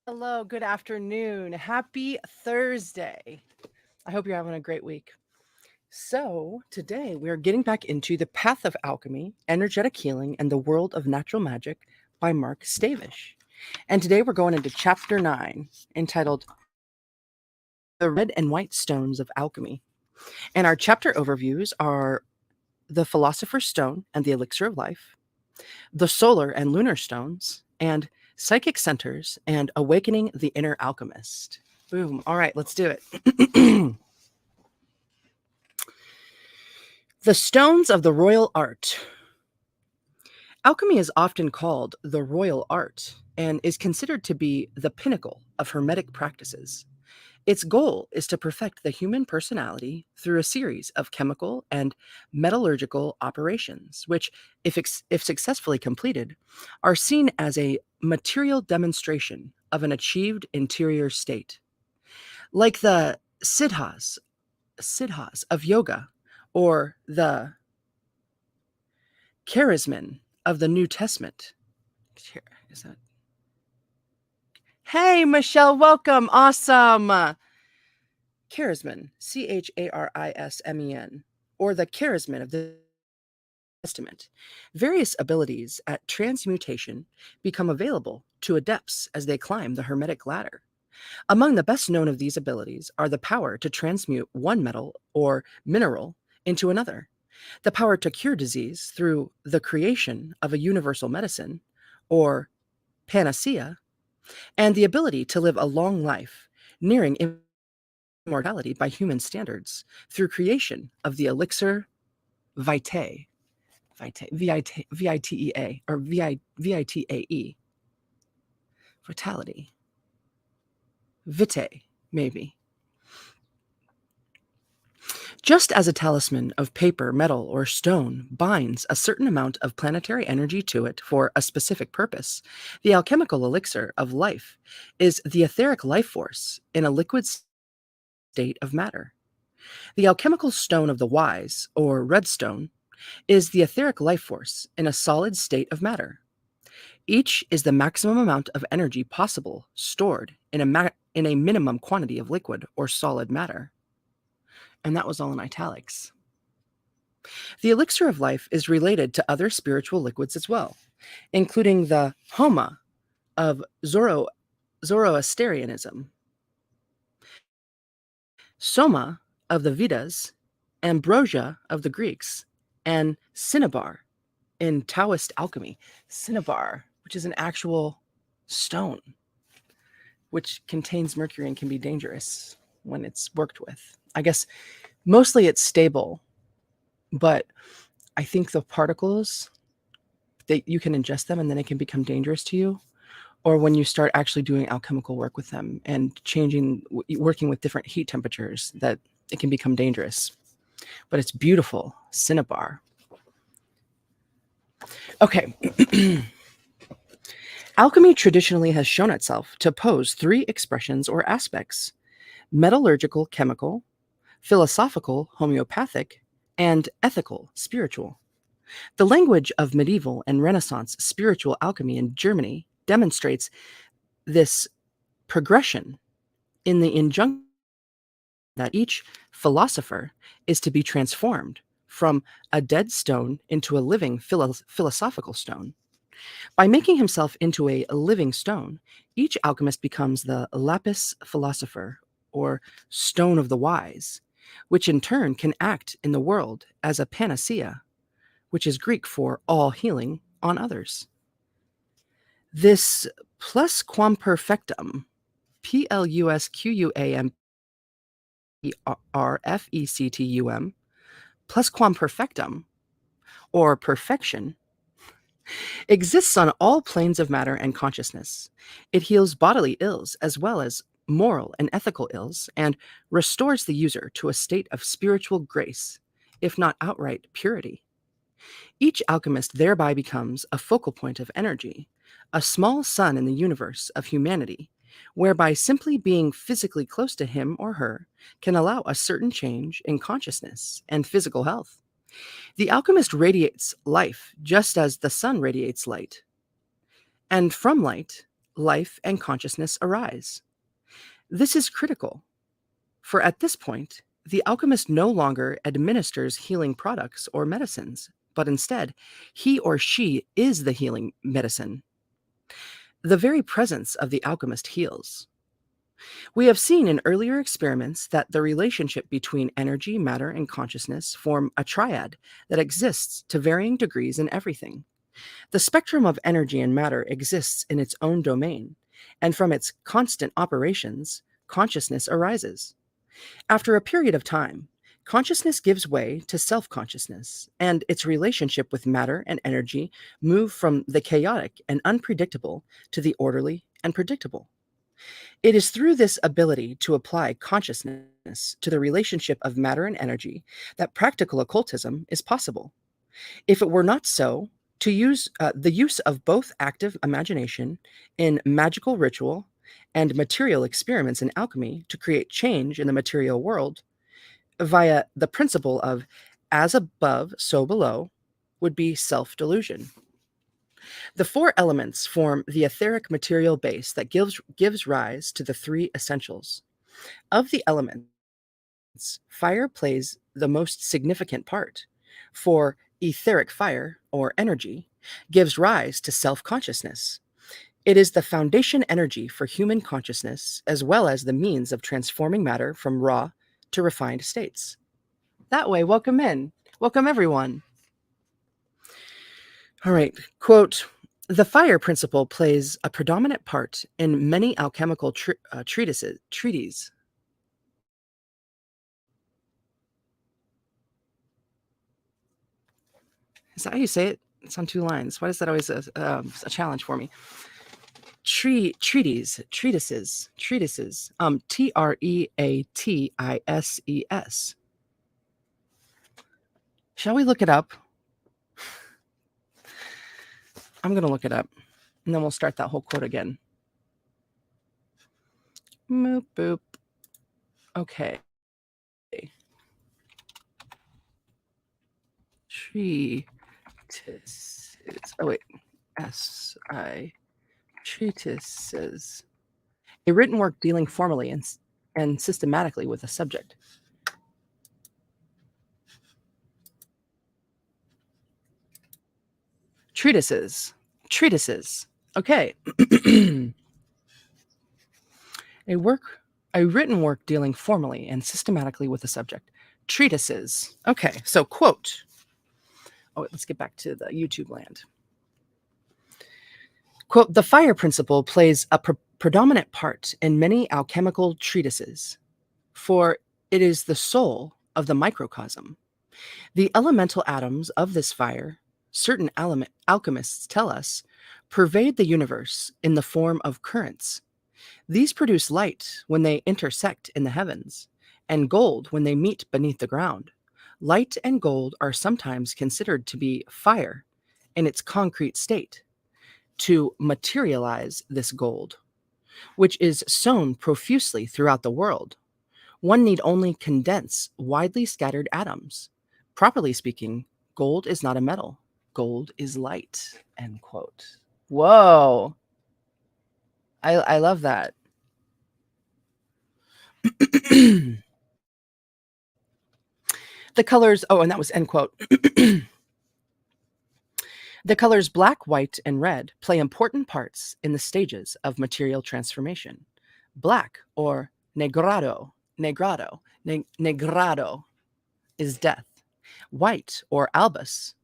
Hello, good afternoon. Happy Thursday. I hope you're having a great week. So, today we are getting back into The Path of Alchemy, Energetic Healing, and the World of Natural Magic by Mark Stavish. And today we're going into Chapter 9, entitled The Red and White Stones of Alchemy. And our chapter overviews are the Philosopher's Stone and the Elixir of Life, the Solar and Lunar Stones, and Psychic Centers and Awakening the Inner Alchemist. Boom. All right, let's do it. The Stones of the Royal Art. Alchemy is often called the royal art and is considered to be the pinnacle of Hermetic practices. Its goal is to perfect the human personality through a series of chemical and metallurgical operations, which, if successfully completed, are seen as a material demonstration of an achieved interior state. Like the siddhas of yoga, or the charisman of the New Testament. Is that? Hey, Michelle, welcome. Awesome. Charisman, charismen, or the charisman of the Testament. Various abilities at transmutation become available to adepts as they climb the Hermetic ladder. Among the best known of these abilities are the power to transmute one metal or mineral into another, the power to cure disease through the creation of a universal medicine, or panacea, and the ability to live a long life, nearing immortality by human standards, through creation of the elixir vitae, vitea, or vitae, vitality, vitae, maybe. Just as a talisman of paper, metal, or stone binds a certain amount of planetary energy to it for a specific purpose, the alchemical elixir of life is the etheric life force in a liquid state of matter. The alchemical stone of the wise, or redstone, is the etheric life force in a solid state of matter. Each is the maximum amount of energy possible stored in a minimum quantity of liquid or solid matter. And that was all in italics. The elixir of life is related to other spiritual liquids as well, including the homa of Zoroastrianism, soma of the Vedas, ambrosia of the Greeks, and cinnabar in Taoist alchemy. Cinnabar, which is an actual stone, which contains mercury and can be dangerous when it's worked with. I guess mostly it's stable, but I think the particles, you can ingest them and then it can become dangerous to you. Or when you start actually doing alchemical work with them and working with different heat temperatures, that it can become dangerous. But it's beautiful. Cinnabar. Okay. Alchemy traditionally has shown itself to pose three expressions or aspects: metallurgical, chemical; philosophical, homeopathic; and ethical, spiritual. The language of medieval and Renaissance spiritual alchemy in Germany demonstrates this progression in the injunction that each philosopher is to be transformed from a dead stone into a living philosophical stone. By making himself into a living stone, each alchemist becomes the lapis philosopher, or stone of the wise, which in turn can act in the world as a panacea, which is Greek for all healing on others. This plusquamperfectum, plusquamperfectum, plusquamperfectum, or perfection, exists on all planes of matter and consciousness. It heals bodily ills as well as moral and ethical ills, and restores the user to a state of spiritual grace, if not outright purity. Each alchemist thereby becomes a focal point of energy, a small sun in the universe of humanity, whereby simply being physically close to him or her can allow a certain change in consciousness and physical health. The alchemist radiates life just as the sun radiates light. And from light, life and consciousness arise. This is critical, for at this point, the alchemist no longer administers healing products or medicines, but instead, he or she is the healing medicine. The very presence of the alchemist heals. We have seen in earlier experiments that the relationship between energy, matter, and consciousness form a triad that exists to varying degrees in everything. The spectrum of energy and matter exists in its own domain, and from its constant operations, consciousness arises. After a period of time, consciousness gives way to self consciousness, and its relationship with matter and energy move from the chaotic and unpredictable to the orderly and predictable. It is through this ability to apply consciousness to the relationship of matter and energy that practical occultism is possible. If it were not so, to use the use of both active imagination in magical ritual and material experiments in alchemy to create change in the material world via the principle of as above, so below would be self delusion. The four elements form the etheric material base that gives rise to the three essentials. Of the elements, fire plays the most significant part, for etheric fire, or energy, gives rise to self consciousness. It is the foundation energy for human consciousness, as well as the means of transforming matter from raw to refined states. That way, welcome in. Welcome, everyone. All right. Quote, the fire principle plays a predominant part in many alchemical treatises. Is that how you say it? It's on two lines. Why is that always a challenge for me? Treatises. Treatises. Treatises. Shall we look it up? I'm going to look it up, and then we'll start that whole quote again. Moop boop. Okay. Treatises. Oh wait. Treatises. A written work dealing formally and systematically with a subject. Treatises. Treatises. Okay. a written work dealing formally and systematically with a subject. Treatises. Okay, so quote. Oh, let's get back to the YouTube land. Quote, the fire principle plays a predominant part in many alchemical treatises, for it is the soul of the microcosm. The elemental atoms of this fire, certain alchemists tell us, pervade the universe in the form of currents. These produce light when they intersect in the heavens, and gold when they meet beneath the ground. Light and gold are sometimes considered to be fire in its concrete state. To materialize this gold, which is sown profusely throughout the world, one need only condense widely scattered atoms. Properly speaking, gold is not a metal. Gold is light. End quote. Whoa. I love that. The colors, oh, and that was end quote. The colors black, white, and red play important parts in the stages of material transformation. Black, or negrado is death. White, or albus,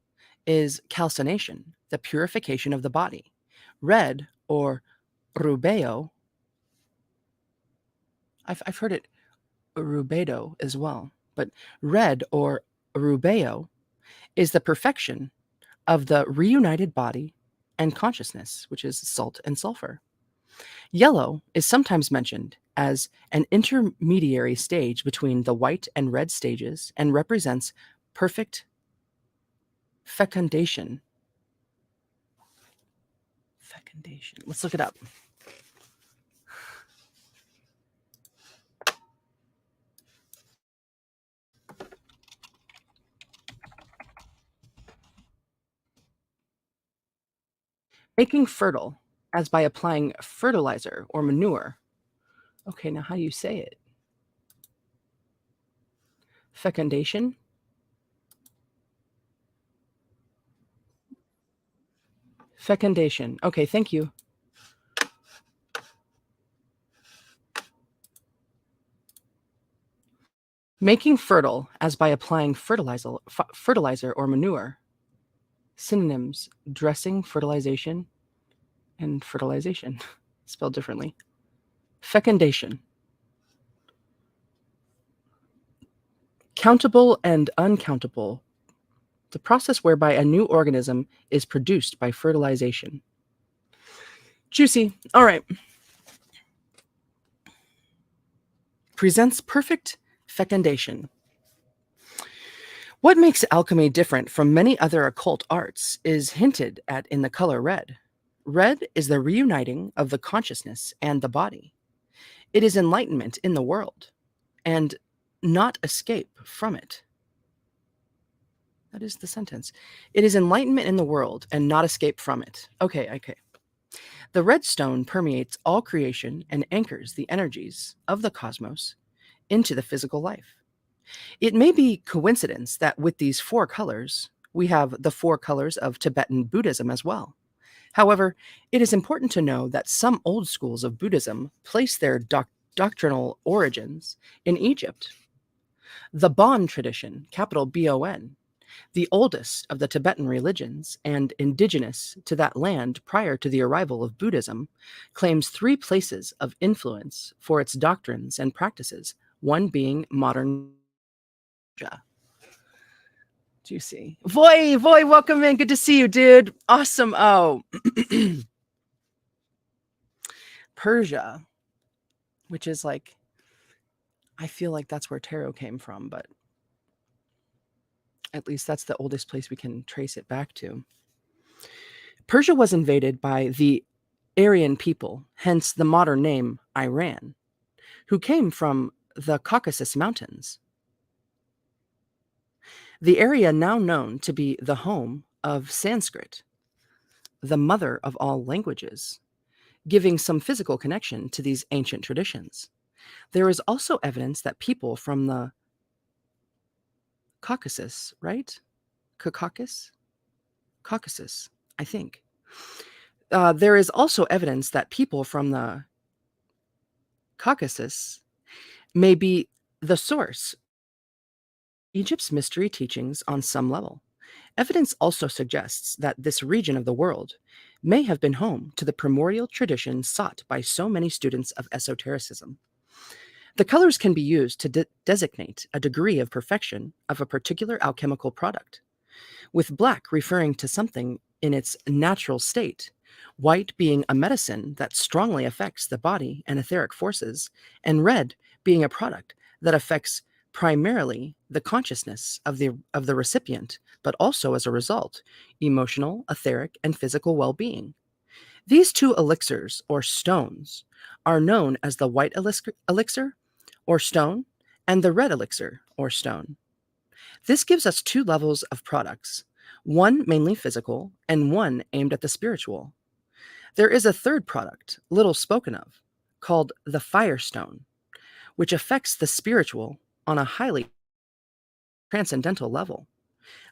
is calcination, the purification of the body. Red, or rubeo, I've heard it rubedo as well, but red, or rubeo, is the perfection of the reunited body and consciousness, which is salt and sulfur. Yellow is sometimes mentioned as an intermediary stage between the white and red stages and represents perfect fecundation. Fecundation. Let's look it up. Making fertile as by applying fertilizer or manure. Okay, now how do you say it? Fecundation? Fecundation. Okay, thank you. Making fertile as by applying fertilizer or manure. Synonyms: dressing, fertilization, and fertilization, spelled differently. Fecundation. Countable and uncountable. The process whereby a new organism is produced by fertilization. Juicy. All right. Presents perfect fecundation. What makes alchemy different from many other occult arts is hinted at in the color red. Red is the reuniting of the consciousness and the body. It is enlightenment in the world, and not escape from it. That is the sentence. It is enlightenment in the world, and not escape from it. Okay. The red stone permeates all creation and anchors the energies of the cosmos into the physical life. It may be coincidence that with these four colors, we have the four colors of Tibetan Buddhism as well. However, it is important to know that some old schools of Buddhism place their doctrinal origins in Egypt. The Bon tradition, capital B-O-N, the oldest of the Tibetan religions and indigenous to that land prior to the arrival of Buddhism, claims three places of influence for its doctrines and practices, one being modern Persia. Do you see? Voy, welcome in. Good to see you, dude. Awesome. Oh, Persia, which is like, I feel like that's where tarot came from, but at least that's the oldest place we can trace it back to. Persia was invaded by the Aryan people, hence the modern name Iran, who came from the Caucasus Mountains. The area now known to be the home of Sanskrit, the mother of all languages, giving some physical connection to these ancient traditions. There is also evidence that people from the Caucasus, right? Caucasus, I think. There is also evidence that people from the Caucasus may be the source of Egypt's mystery teachings on some level. Evidence also suggests that this region of the world may have been home to the primordial tradition sought by so many students of esotericism. The colors can be used to designate a degree of perfection of a particular alchemical product, with black referring to something in its natural state, white being a medicine that strongly affects the body and etheric forces, and red being a product that affects primarily the consciousness of the recipient, but also as a result, emotional, etheric, and physical well-being. These two elixirs or stones are known as the white elixir or stone and the red elixir or stone. This gives us two levels of products, one mainly physical and one aimed at the spiritual. There is a third product, little spoken of, called the firestone, which affects the spiritual on a highly transcendental level.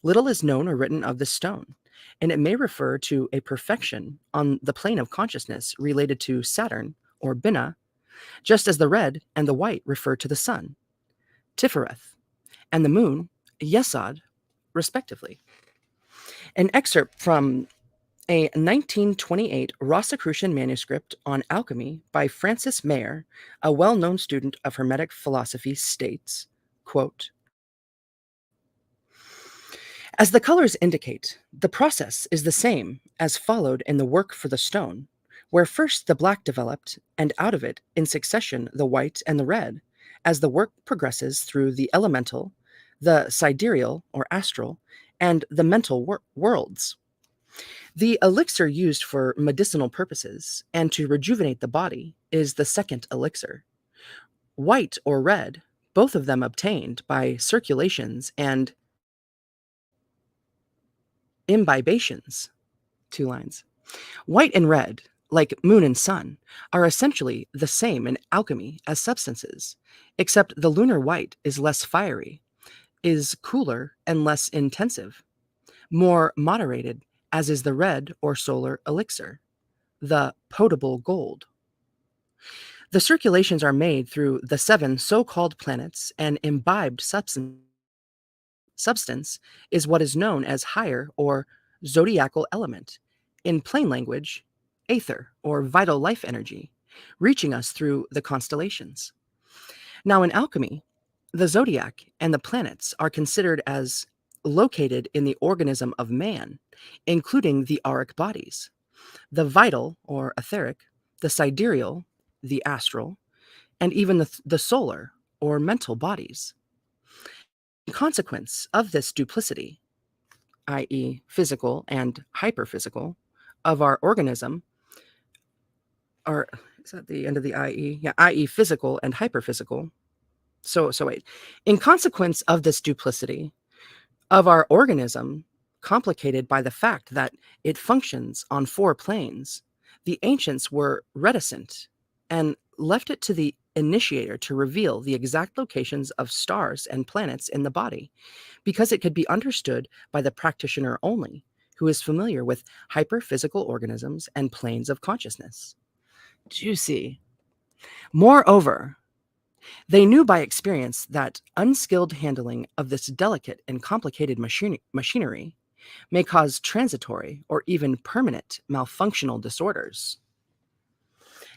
Little is known or written of this stone, and it may refer to a perfection on the plane of consciousness related to Saturn or Binah, just as the red and the white refer to the sun, Tifereth, and the moon, Yesod, respectively. An excerpt from a 1928 Rosicrucian manuscript on alchemy by Francis Mayer, a well-known student of Hermetic philosophy, states, quote, "As the colors indicate, the process is the same as followed in the work for the stone, where first the black developed, and out of it, in succession, the white and the red, as the work progresses through the elemental, the sidereal or astral, and the mental worlds. The elixir used for medicinal purposes and to rejuvenate the body is the second elixir. White or red, both of them obtained by circulations and imbibations." 2 lines. White and red, like moon and sun, are essentially the same in alchemy as substances, except the lunar white is less fiery, is cooler and less intensive, more moderated, as is the red or solar elixir, the potable gold. The circulations are made through the 7 so-called planets, and imbibed substance is what is known as higher or zodiacal element. In plain language, aether or vital life energy, reaching us through the constellations. Now, in alchemy, the zodiac and the planets are considered as located in the organism of man, including the auric bodies, the vital or etheric, the sidereal, the astral, and even the solar or mental bodies. In consequence of this duplicity, i.e., physical and hyperphysical, of our organism, or is that the end of the IE? Yeah, i.e., physical and hyperphysical. So wait. In consequence of this duplicity of our organism, complicated by the fact that it functions on 4 planes, the ancients were reticent and left it to the initiator to reveal the exact locations of stars and planets in the body, because it could be understood by the practitioner only, who is familiar with hyperphysical organisms and planes of consciousness. Juicy. Moreover, they knew by experience that unskilled handling of this delicate and complicated machinery may cause transitory or even permanent malfunctional disorders.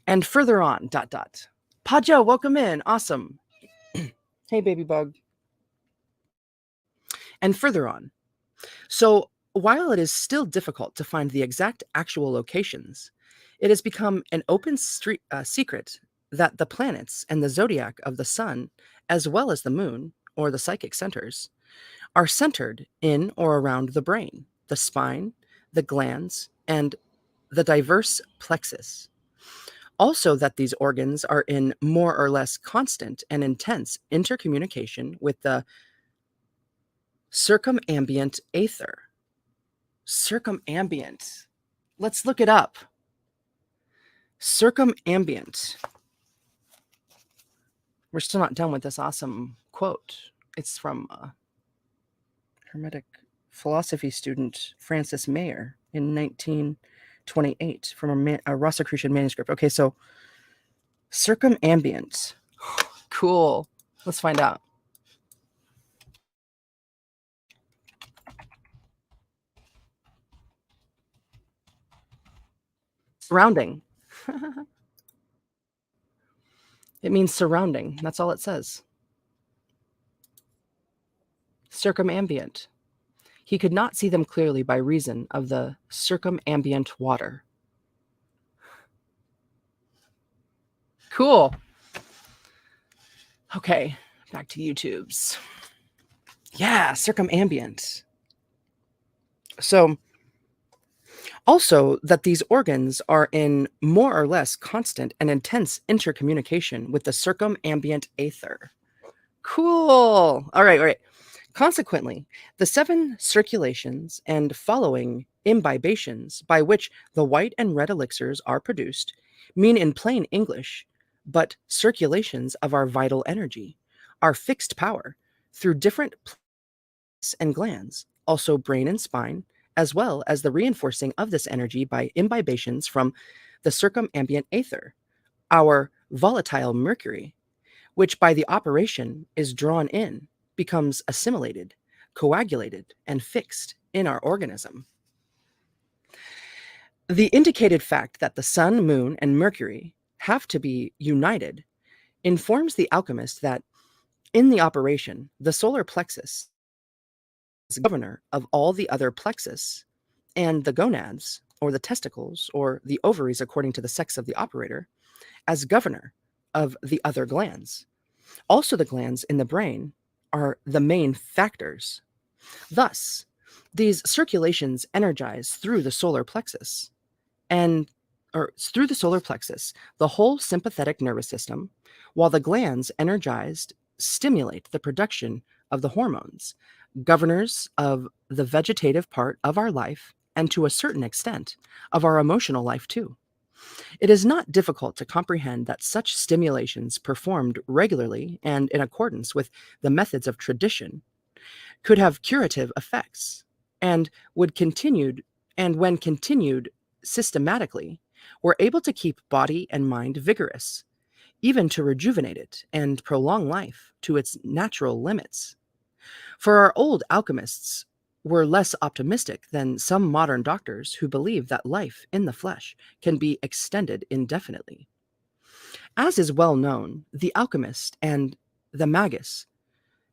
And further on, dot dot. Pajo, welcome in. Awesome. Hey, baby bug. And further on. So, while it is still difficult to find the exact actual locations, it has become an open secret that the planets and the zodiac of the sun, as well as the moon, or the psychic centers, are centered in or around the brain, the spine, the glands, and the diverse plexus. Also, that these organs are in more or less constant and intense intercommunication with the circumambient aether. Circumambient. Let's look it up. Circumambient. We're still not done with this awesome quote. It's from a Hermetic philosophy student, Francis Mayer, in 1928 from a Rosicrucian manuscript. Okay, so circumambient. Cool. Let's find out. Surrounding. It means surrounding. That's all it says. Circumambient. He could not see them clearly by reason of the circumambient water. Cool. Okay, back to YouTube's. Yeah, circumambient. So, also that these organs are in more or less constant and intense intercommunication with the circumambient aether. Cool. All right. Consequently, the 7 circulations and following imbibations by which the white and red elixirs are produced mean in plain English, but circulations of our vital energy, our fixed power, through different plexus and glands, also brain and spine, as well as the reinforcing of this energy by imbibations from the circumambient aether, our volatile mercury, which by the operation is drawn in, becomes assimilated, coagulated, and fixed in our organism. The indicated fact that the sun, moon, and mercury have to be united informs the alchemist that in the operation, the solar plexus is governor of all the other plexus, and the gonads, or the testicles, or the ovaries according to the sex of the operator, as governor of the other glands. Also, the glands in the brain are the main factors. Thus, these circulations energize through the solar plexus, the whole sympathetic nervous system, while the glands energized stimulate the production of the hormones, governors of the vegetative part of our life, and to a certain extent of our emotional life too. It is not difficult to comprehend that such stimulations performed regularly and in accordance with the methods of tradition could have curative effects and would continued and when continued systematically were able to keep body and mind vigorous, even to rejuvenate it and prolong life to its natural limits. For our old alchemists were less optimistic than some modern doctors who believe that life in the flesh can be extended indefinitely. As is well known, the alchemist and the magus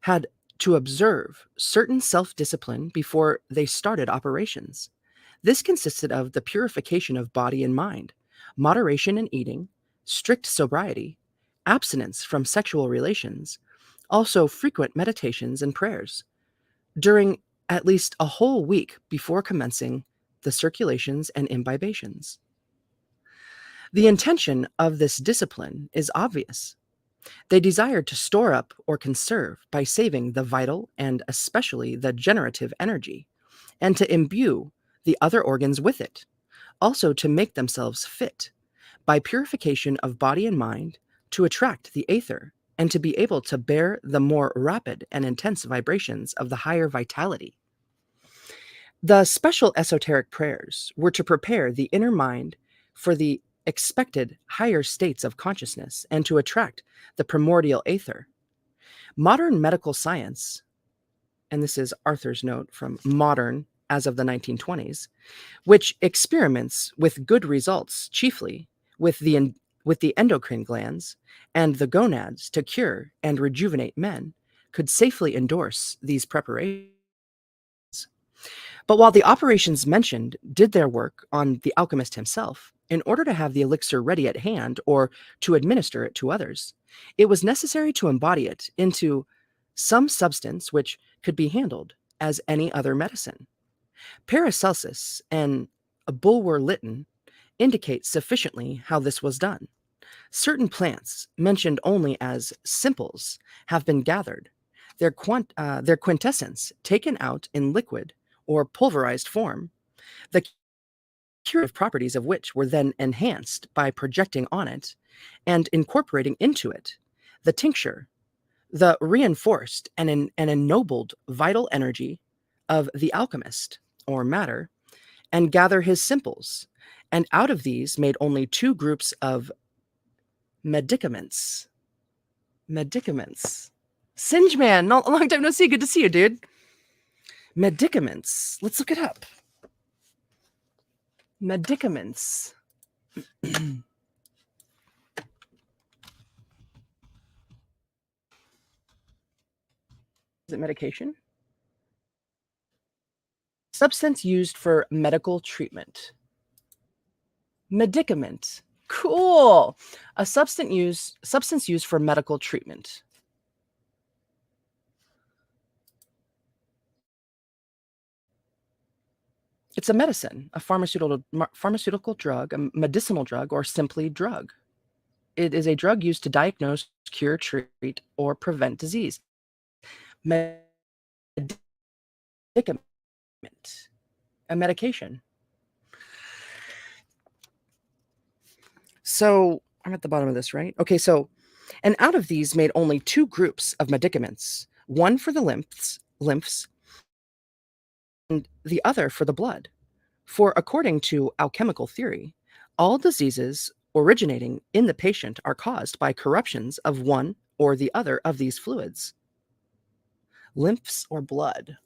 had to observe certain self discipline before they started operations. This consisted of the purification of body and mind, moderation in eating, strict sobriety, abstinence from sexual relations, also frequent meditations and prayers, during at least a whole week before commencing the circulations and imbibations. The intention of this discipline is obvious. They desired to store up or conserve by saving the vital and especially the generative energy, and to imbue the other organs with it, also to make themselves fit, by purification of body and mind, to attract the aether and to be able to bear the more rapid and intense vibrations of the higher vitality. The special esoteric prayers were to prepare the inner mind for the expected higher states of consciousness and to attract the primordial aether. Modern medical science, and this is Arthur's note from Modern as of the 1920s, which experiments with good results chiefly with the endocrine glands and the gonads to cure and rejuvenate men, could safely endorse these preparations. But while the operations mentioned did their work on the alchemist himself, in order to have the elixir ready at hand or to administer it to others, it was necessary to embody it into some substance which could be handled as any other medicine. Paracelsus and Bulwer-Lytton indicate sufficiently how this was done. Certain plants, mentioned only as simples, have been gathered, their quintessence taken out in liquid or pulverized form, the curative properties of which were then enhanced by projecting on it and incorporating into it the tincture, the reinforced and ennobled vital energy of the alchemist, or matter, and gather his simples, and out of these made only two groups of medicaments. Medicaments. Singe Man, a long time no see. Good to see you, dude. Medicaments. Let's look it up. Medicaments. Is it medication? Substance used for medical treatment. Medicament. Cool. A substance used for medical treatment. It's a medicine, a pharmaceutical drug, a medicinal drug, or simply drug. It is a drug used to diagnose, cure, treat, or prevent disease. Medicament, a medication. So I'm at the bottom of this, right? Okay, so, and out of these made only two groups of medicaments, one for the lymphs, and the other for the blood. For according to alchemical theory, all diseases originating in the patient are caused by corruptions of one or the other of these fluids. Lymphs or blood?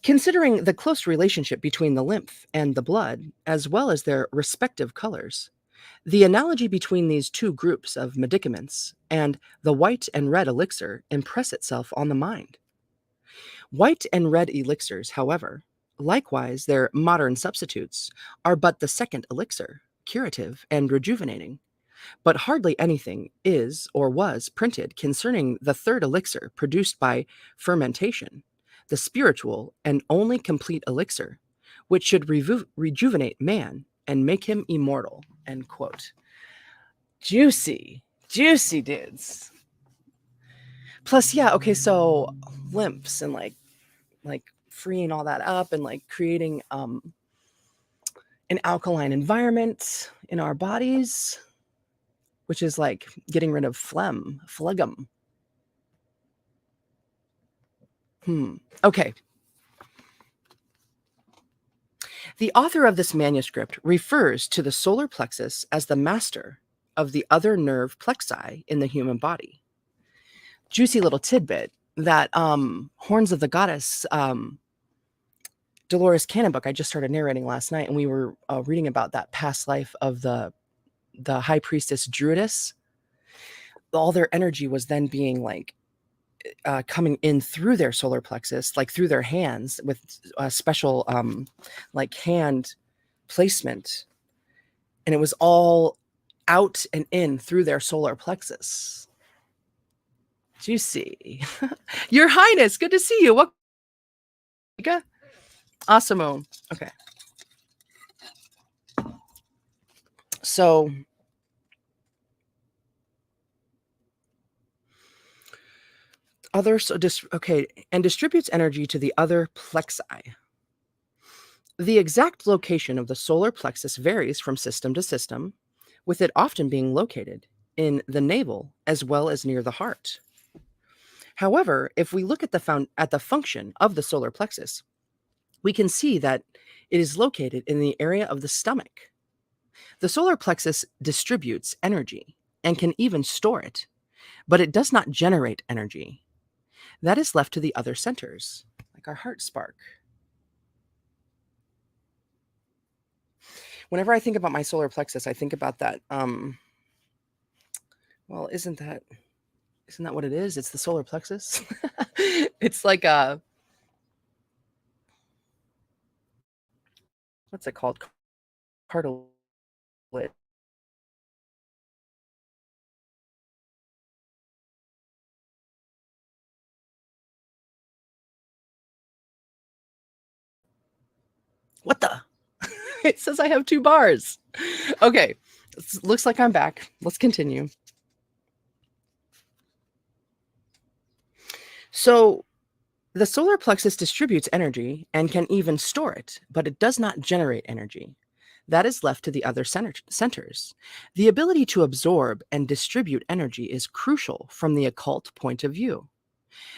Considering the close relationship between the lymph and the blood, as well as their respective colors, the analogy between these two groups of medicaments and the white and red elixir impress itself on the mind. White and red elixirs, however, likewise their modern substitutes, are but the second elixir, curative and rejuvenating. But hardly anything is or was printed concerning the third elixir produced by fermentation, the spiritual and only complete elixir, which should rejuvenate man and make him immortal. End quote. Juicy, juicy dudes. Plus, yeah, okay, so lymphs and like freeing all that up and like creating an alkaline environment in our bodies, which is like getting rid of phlegm. Okay. The author of this manuscript refers to the solar plexus as the master of the other nerve plexi in the human body. Juicy little tidbit that Horns of the Goddess Dolores Cannon book I just started narrating last night, and we were reading about that past life of the high priestess Druidess. All their energy was then being like coming in through their solar plexus, like through their hands with a special like hand placement. And it was all out and in through their solar plexus. Juicy. Your Highness, good to see you. What? Awesome. Okay. So and distributes energy to the other plexi. The exact location of the solar plexus varies from system to system, with it often being located in the navel as well as near the heart. However, if we look at the function of the solar plexus, we can see that it is located in the area of the stomach. The solar plexus distributes energy and can even store it, but it does not generate energy. That is left to the other centers, like our heart spark. Whenever I think about my solar plexus, I think about that. Well, isn't that what it is? It's the solar plexus. It's like what's it called? Cartilage. What the? It says I have 2 bars. Okay, looks like I'm back. Let's continue. So the solar plexus distributes energy and can even store it, but it does not generate energy. That is left to the other centers. The ability to absorb and distribute energy is crucial from the occult point of view.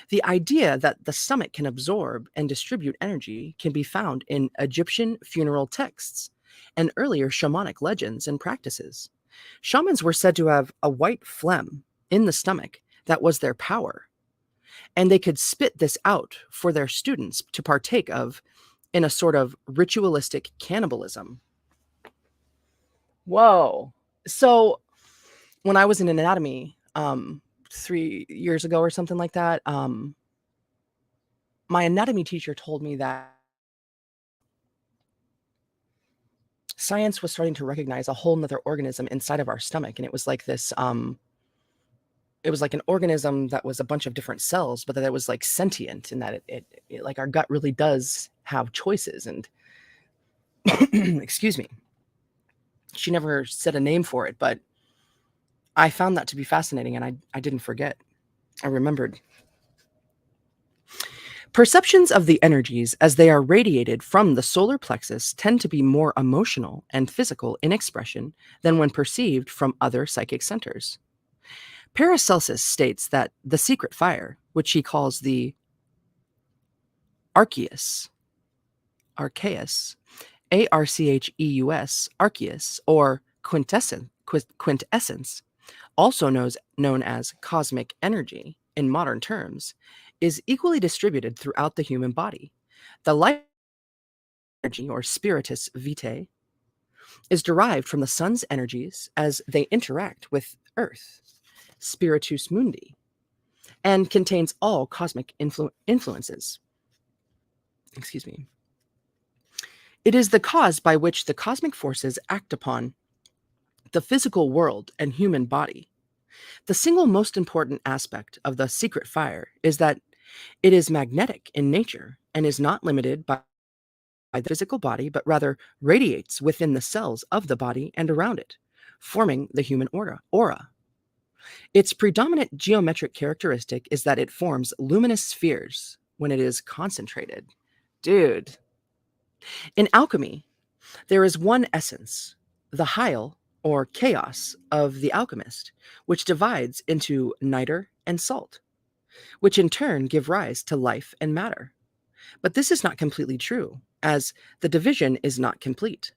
The idea that the stomach can absorb and distribute energy can be found in Egyptian funeral texts and earlier shamanic legends and practices. Shamans were said to have a white phlegm in the stomach that was their power, and they could spit this out for their students to partake of in a sort of ritualistic cannibalism. Whoa. So when I was in anatomy 3 years ago or something like that, my anatomy teacher told me that science was starting to recognize a whole nother organism inside of our stomach. And it was like this, it was like an organism that was a bunch of different cells, but that it was like sentient, and that it like our gut really does have choices. And excuse me, she never said a name for it, but I found that to be fascinating, and I didn't forget. I remembered. Perceptions of the energies as they are radiated from the solar plexus tend to be more emotional and physical in expression than when perceived from other psychic centers. Paracelsus states that the secret fire, which he calls the archeus, archeus, archeus, or quintessence, also known as cosmic energy in modern terms, is equally distributed throughout the human body. The life energy, or spiritus vitae, is derived from the sun's energies as they interact with Earth, spiritus mundi, and contains all cosmic influences. Excuse me. It is the cause by which the cosmic forces act upon the physical world and human body. The single most important aspect of the secret fire is that it is magnetic in nature and is not limited by the physical body, but rather radiates within the cells of the body and around it, forming the human aura. Its predominant geometric characteristic is that it forms luminous spheres when it is concentrated. Dude. In alchemy, There is one essence, the Heil or chaos of the alchemist, which divides into niter and salt, which in turn give rise to life and matter. But this is not completely true, as the division is not complete.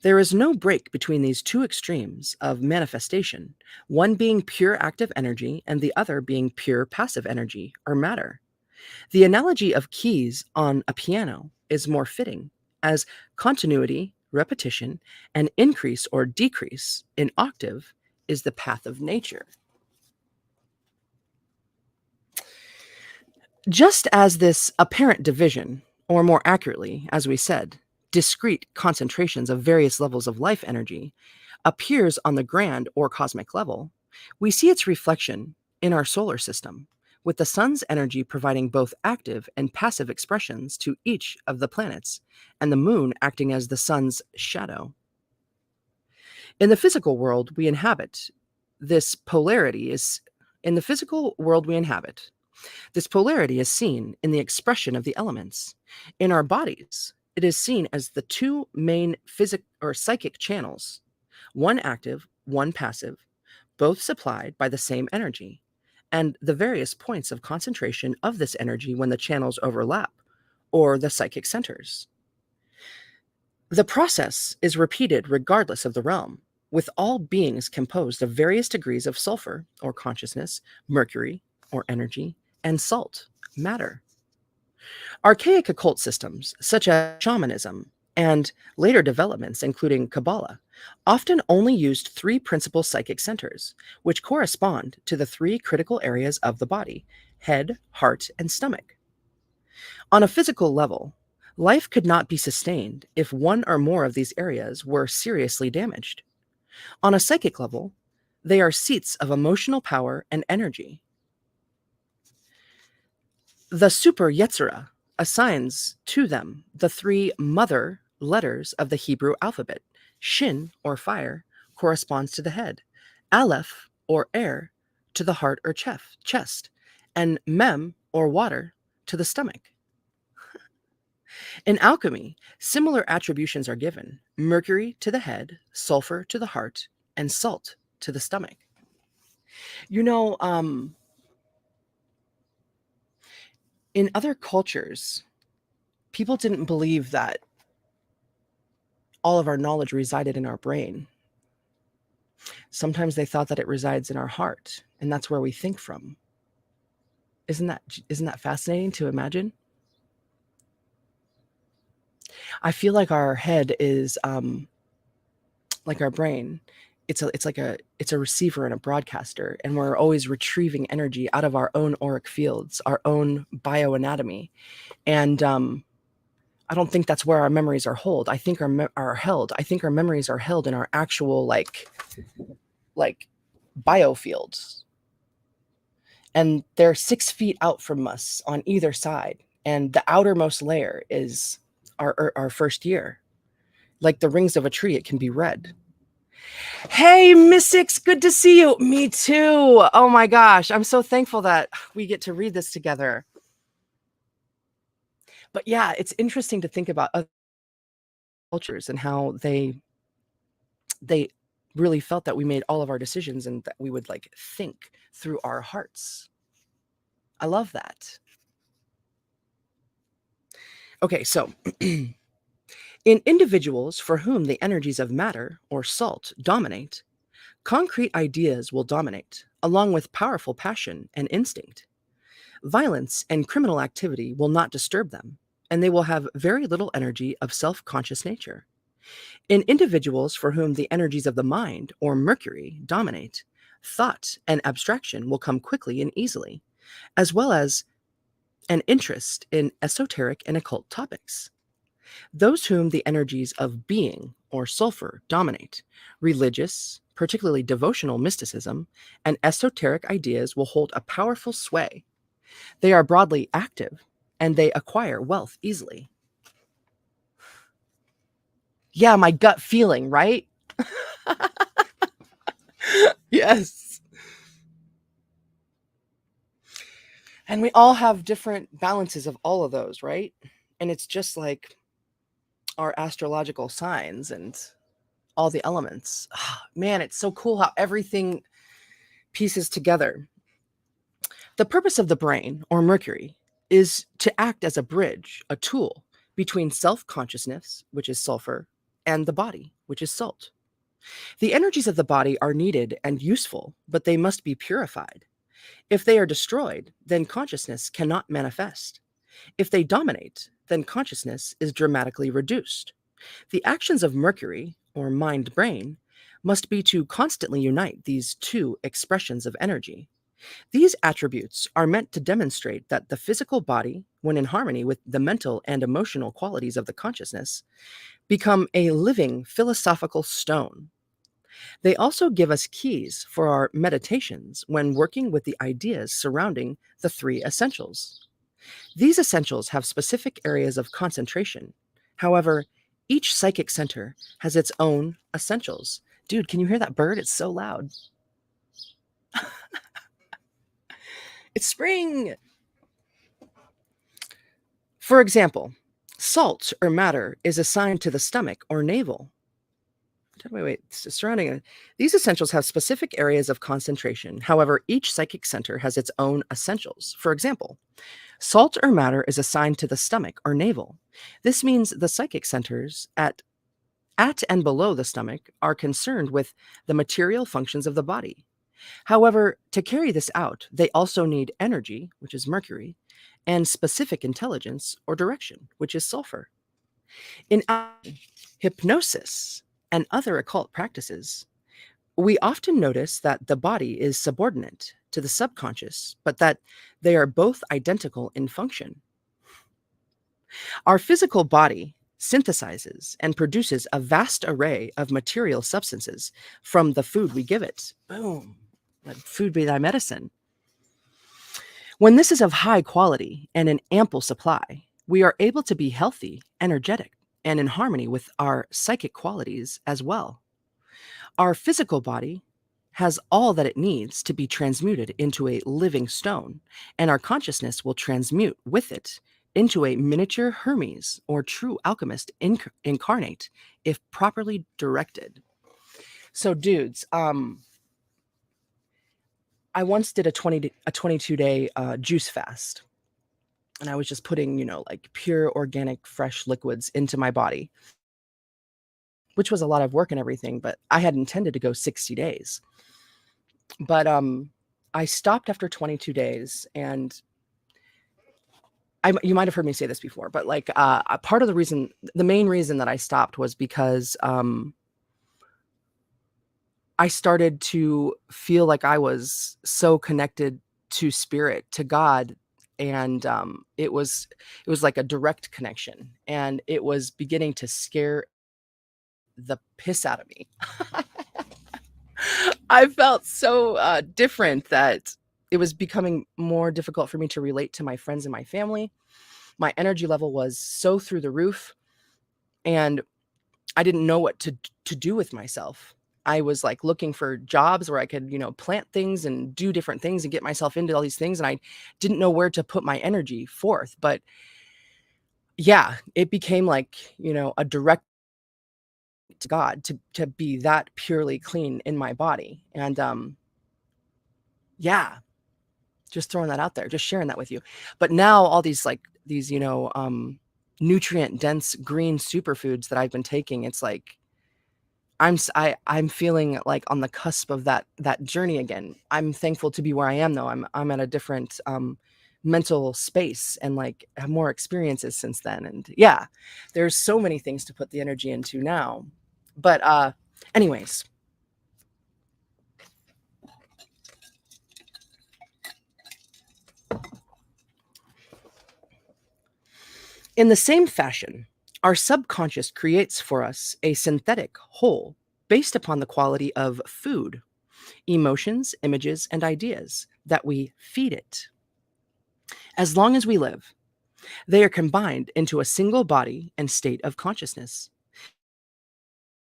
There is no break between these two extremes of manifestation, one being pure active energy and the other being pure passive energy or matter. The analogy of keys on a piano is more fitting, as continuity, repetition, and increase or decrease in octave is the path of nature. Just as this apparent division, or more accurately, as we said, discrete concentrations of various levels of life energy, appears on the grand or cosmic level, we see its reflection in our solar system, with the sun's energy providing both active and passive expressions to each of the planets, and the moon acting as the sun's shadow. In the physical world we inhabit, this polarity is in the physical world we inhabit. This polarity is seen in the expression of the elements. In our bodies, it is seen as the two main physic or psychic channels, one active, one passive, both supplied by the same energy, and the various points of concentration of this energy when the channels overlap, or the psychic centers. The process is repeated regardless of the realm, with all beings composed of various degrees of sulfur, or consciousness, mercury, or energy, and salt, matter. Archaic occult systems, such as shamanism, and later developments, including Kabbalah, often only used three principal psychic centers, which correspond to the three critical areas of the body: head, heart, and stomach. On a physical level, life could not be sustained if one or more of these areas were seriously damaged. On a psychic level, they are seats of emotional power and energy. The Super Yetzirah assigns to them the three mother letters of the Hebrew alphabet. Shin, or fire, corresponds to the head. Aleph, or air, to the heart or chest. And Mem, or water, to the stomach. In alchemy, similar attributions are given: mercury to the head, sulfur to the heart, and salt to the stomach. You know, in other cultures, people didn't believe that all of our knowledge resided in our brain. Sometimes they thought that it resides in our heart, and that's where we think from. Isn't that fascinating to imagine? I feel like our head is like our brain. It's a receiver and a broadcaster, and we're always retrieving energy out of our own auric fields, our own bioanatomy. And I don't think that's where our memories are held. I think are held. I think our memories are held in our actual like biofields, and they're 6 feet out from us on either side. And the outermost layer is our first year. Like the rings of a tree, it can be read. Hey, Mystics, good to see you. Me too. Oh my gosh, I'm so thankful that we get to read this together. But yeah, it's interesting to think about other cultures and how they really felt that we made all of our decisions and that we would like think through our hearts. I love that. Okay, so in individuals for whom the energies of matter or salt dominate, concrete ideas will dominate, along with powerful passion and instinct. Violence and criminal activity will not disturb them, and they will have very little energy of self conscious nature. In individuals for whom the energies of the mind, or Mercury, dominate, thought and abstraction will come quickly and easily, as well as an interest in esoteric and occult topics. Those whom the energies of being, or sulfur, dominate, religious, particularly devotional mysticism, and esoteric ideas will hold a powerful sway. They are broadly active, and they acquire wealth easily. Yeah, my gut feeling, right? Yes. And we all have different balances of all of those, right? And it's just like our astrological signs and all the elements. Man, it's so cool how everything pieces together. The purpose of the brain, or Mercury, is to act as a bridge, a tool between self consciousness, which is sulfur, and the body, which is salt. The energies of the body are needed and useful, but they must be purified. If they are destroyed, then consciousness cannot manifest. If they dominate, then consciousness is dramatically reduced. The actions of Mercury, or mind brain, must be to constantly unite these two expressions of energy. These attributes are meant to demonstrate that the physical body, when in harmony with the mental and emotional qualities of the consciousness, become a living philosophical stone. They also give us keys for our meditations when working with the ideas surrounding the three essentials. These essentials have specific areas of concentration. However, each psychic center has its own essentials. Dude, can you hear that bird? It's so loud. It's spring. For example, salt or matter is assigned to the stomach or navel. Wait, surrounding these essentials have specific areas of concentration. However, each psychic center has its own essentials. For example, salt or matter is assigned to the stomach or navel. This means the psychic centers at and below the stomach are concerned with the material functions of the body. However, to carry this out, they also need energy, which is Mercury, and specific intelligence or direction, which is sulfur. In hypnosis and other occult practices, we often notice that the body is subordinate to the subconscious, but that they are both identical in function. Our physical body synthesizes and produces a vast array of material substances from the food we give it. Boom. Let food be thy medicine. When this is of high quality and in ample supply, we are able to be healthy, energetic, and in harmony with our psychic qualities as well. Our physical body has all that it needs to be transmuted into a living stone, and our consciousness will transmute with it into a miniature Hermes or true alchemist incarnate if properly directed. So, dudes, I once did a 22-day juice fast, and I was just putting, like pure organic fresh liquids into my body, which was a lot of work and everything, but I had intended to go 60 days. But I stopped after 22 days, and you might have heard me say this before, but like part of the main reason that I stopped was because I started to feel like I was so connected to spirit, to God, and it was like a direct connection, and it was beginning to scare the piss out of me. I felt so different that it was becoming more difficult for me to relate to my friends and my family. My energy level was so through the roof, and I didn't know what to do with myself. I was like looking for jobs where I could, plant things and do different things and get myself into all these things. And I didn't know where to put my energy forth. But yeah, it became like, a direct to God to be that purely clean in my body. And yeah, just throwing that out there, just sharing that with you. But now all these nutrient dense green superfoods that I've been taking, it's like I'm feeling like on the cusp of that journey again. I'm thankful to be where I am though. I'm at a different mental space and like have more experiences since then. And yeah, there's so many things to put the energy into now. But anyways, in the same fashion, our subconscious creates for us a synthetic whole based upon the quality of food, emotions, images, and ideas that we feed it. As long as we live, they are combined into a single body and state of consciousness.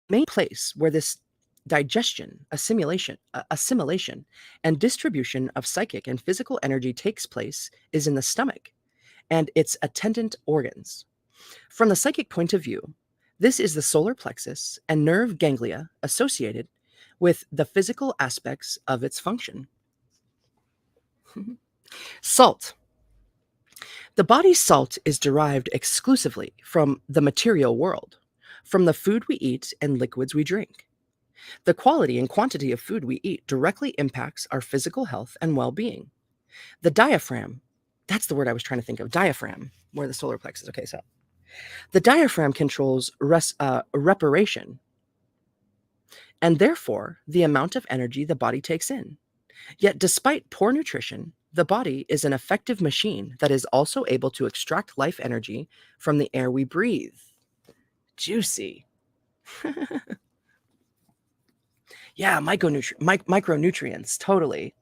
The main place where this digestion, assimilation, and distribution of psychic and physical energy takes place is in the stomach and its attendant organs. From the psychic point of view, This is the solar plexus and nerve ganglia associated with the physical aspects of its function. Salt. The body's salt is derived exclusively from the material world, from the food we eat and liquids we drink. The quality and quantity of food we eat directly impacts our physical health and well being. The diaphragm, that's the word I was trying to think of, diaphragm, where the solar plexus. Okay, so the diaphragm controls respiration and therefore the amount of energy the body takes in. Yet, despite poor nutrition, the body is an effective machine that is also able to extract life energy from the air we breathe. Juicy. Yeah, micronutrients, totally.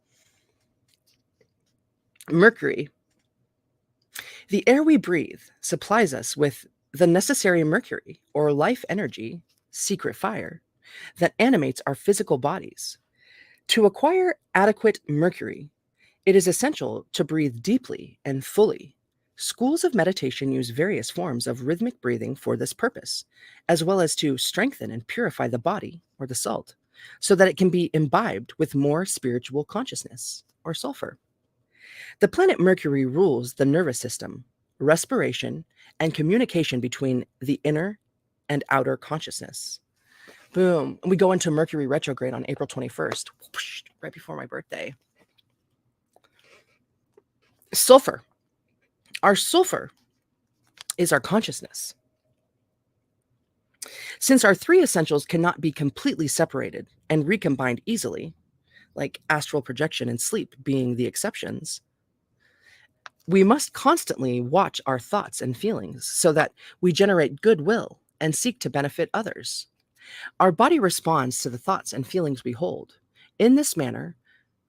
Mercury. The air we breathe supplies us with the necessary mercury, or life energy, secret fire, that animates our physical bodies. To acquire adequate mercury, it is essential to breathe deeply and fully. Schools of meditation use various forms of rhythmic breathing for this purpose, as well as to strengthen and purify the body, or the salt, so that it can be imbibed with more spiritual consciousness, or sulfur. The planet Mercury rules the nervous system, respiration, and communication between the inner and outer consciousness. Boom. We go into Mercury retrograde on April 21st, right before my birthday. Sulfur. Our sulfur is our consciousness. Since our three essentials cannot be completely separated and recombined easily, like astral projection and sleep being the exceptions, we must constantly watch our thoughts and feelings so that we generate goodwill and seek to benefit others. Our body responds to the thoughts and feelings we hold. In this manner,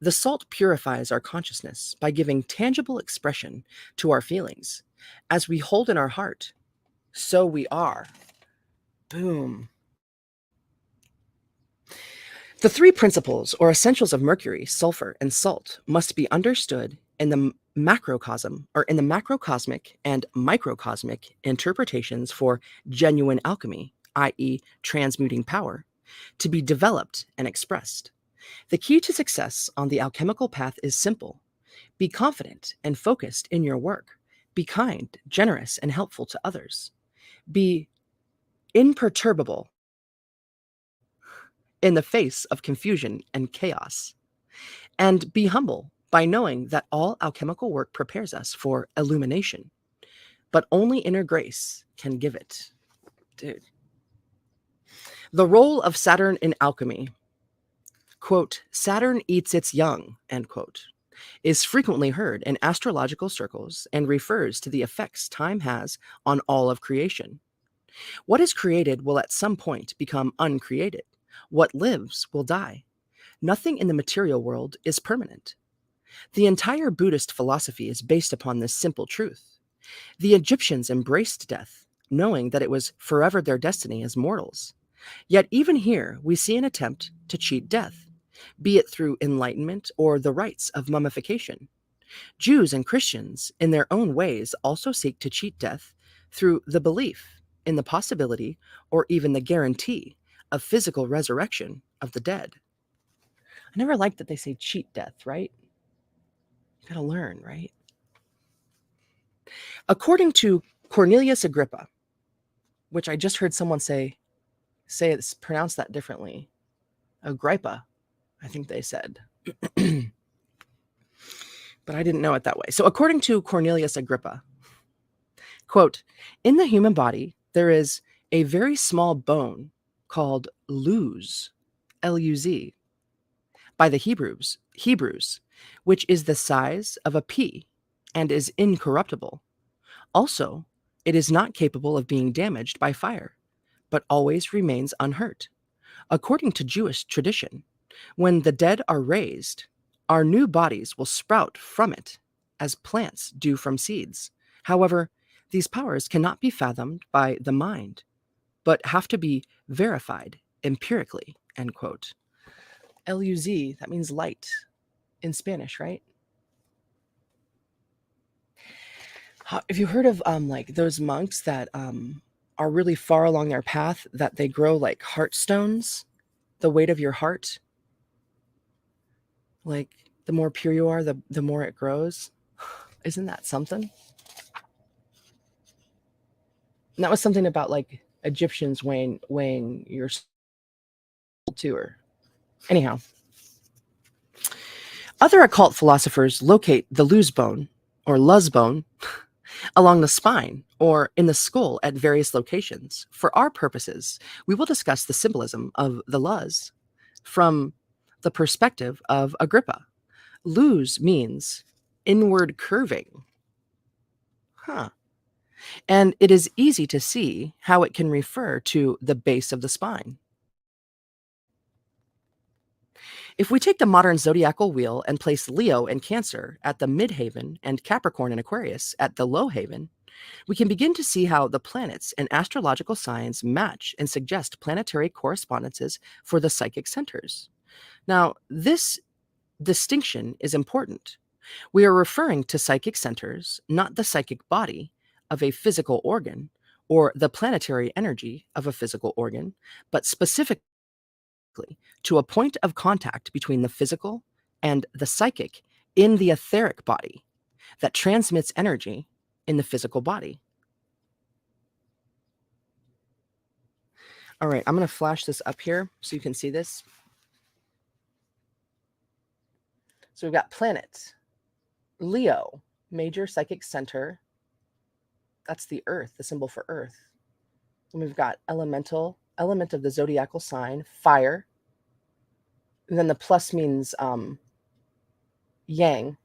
the salt purifies our consciousness by giving tangible expression to our feelings. As we hold in our heart, so we are. Boom. The three principles or essentials of mercury, sulfur, and salt must be understood in the macrocosm, or in the macrocosmic and microcosmic interpretations for genuine alchemy, i.e., transmuting power, to be developed and expressed. The key to success on the alchemical path is simple. Be confident and focused in your work. Be kind, generous, and helpful to others. Be imperturbable in the face of confusion and chaos. And be humble by knowing that all alchemical work prepares us for illumination, but only inner grace can give it. Dude. The role of Saturn in alchemy, quote, Saturn eats its young, end quote, is frequently heard in astrological circles and refers to the effects time has on all of creation. What is created will at some point become uncreated. What lives will die. Nothing in the material world is permanent. The entire Buddhist philosophy is based upon this simple truth. The Egyptians embraced death, knowing that it was forever their destiny as mortals. Yet even here we see an attempt to cheat death, be it through enlightenment or the rites of mummification. Jews and Christians, in their own ways, also seek to cheat death through the belief in the possibility or even the guarantee of physical resurrection of the dead. I never liked that they say cheat death, right? You gotta learn, right? According to Cornelius Agrippa, which I just heard someone say it's pronounced that differently. Agrippa, I think they said. But I didn't know it that way. So according to Cornelius Agrippa, quote, in the human body, there is a very small bone called luz, L-U-Z, by the Hebrews, which is the size of a pea and is incorruptible. Also, it is not capable of being damaged by fire, but always remains unhurt. According to Jewish tradition, when the dead are raised, our new bodies will sprout from it as plants do from seeds. However, these powers cannot be fathomed by the mind, but have to be verified empirically, end quote. L-U-Z, that means light in Spanish, right? Have you heard of like those monks that are really far along their path that they grow like heart stones, the weight of your heart. Like the more pure you are, the more it grows. Isn't that something? And that was something about like Egyptians weighing your soul too. Or anyhow, other occult philosophers locate the luz bone or luz bone along the spine or in the skull at various locations. For our purposes, we will discuss the symbolism of the luz from the perspective of Agrippa. Luz means inward curving. Huh. And it is easy to see how it can refer to the base of the spine. If we take the modern zodiacal wheel and place Leo and Cancer at the midhaven and Capricorn and Aquarius at the low haven, we can begin to see how the planets and astrological signs match and suggest planetary correspondences for the psychic centers. Now, this distinction is important. We are referring to psychic centers, not the psychic body of a physical organ or the planetary energy of a physical organ, but specifically to a point of contact between the physical and the psychic in the etheric body that transmits energy in the physical body. All right, I'm going to flash this up here so you can see this. So we've got planet, Leo, major psychic center. That's the earth, the symbol for earth. And we've got element of the zodiacal sign, fire. And then the plus means yang.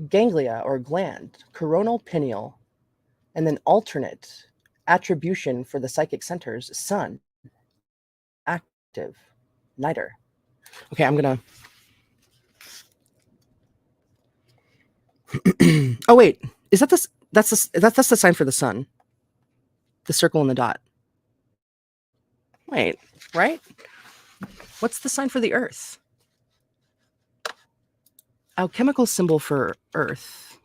Ganglia or gland, coronal pineal. And then alternate attribution for the psychic centers, sun, active, niter. Okay, I'm gonna. Oh wait, is that this? That's the sign for the sun. The circle and the dot. Wait, right? What's the sign for the earth? Alchemical symbol for earth.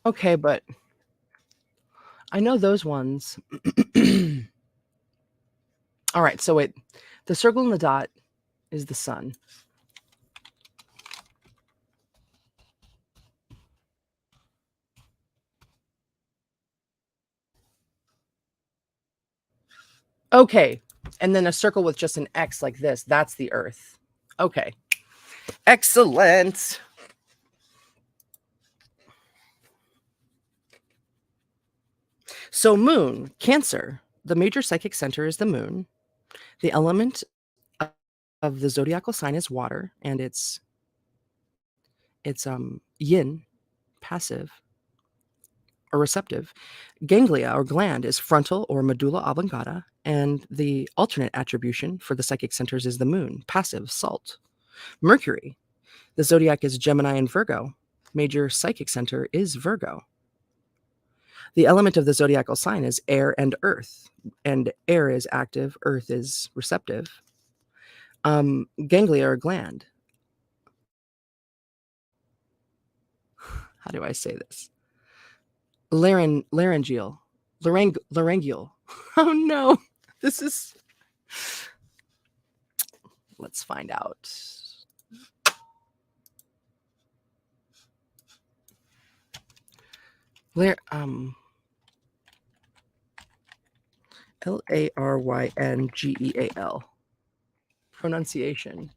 Okay, but I know those ones. All right, so wait. The circle and the dot is the sun. Okay, and then a circle with just an X like this, that's the earth. Okay, excellent. So moon, Cancer, the major psychic center is the moon. The element of the zodiacal sign is water, and it's yin, passive or receptive. Ganglia or gland is frontal or medulla oblongata, and the alternate attribution for the psychic centers is the moon, passive, salt. Mercury, the zodiac is Gemini and Virgo. Major psychic center is Virgo. The element of the zodiacal sign is air and earth, and air is active, earth is receptive. Ganglia or gland. How do I say this? Laryngeal. Laryngeal. Oh no, this is. Let's find out. Laryngeal. Pronunciation.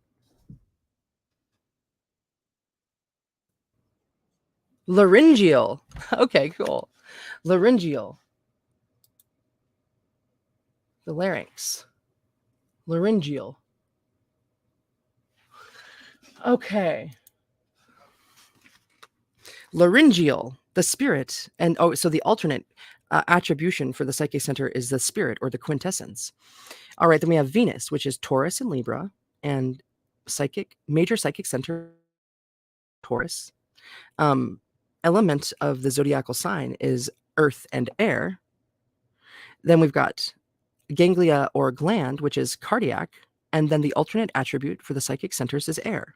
Laryngeal. Okay, cool. Laryngeal. The larynx. Laryngeal. Okay. Laryngeal, the spirit, and so the alternate attribution for the psychic center is the spirit or the quintessence. All right, then we have Venus, which is Taurus and Libra, and major psychic center, Taurus. Element of the zodiacal sign is earth and air. Then we've got ganglia or gland, which is cardiac, and then the alternate attribute for the psychic centers is air.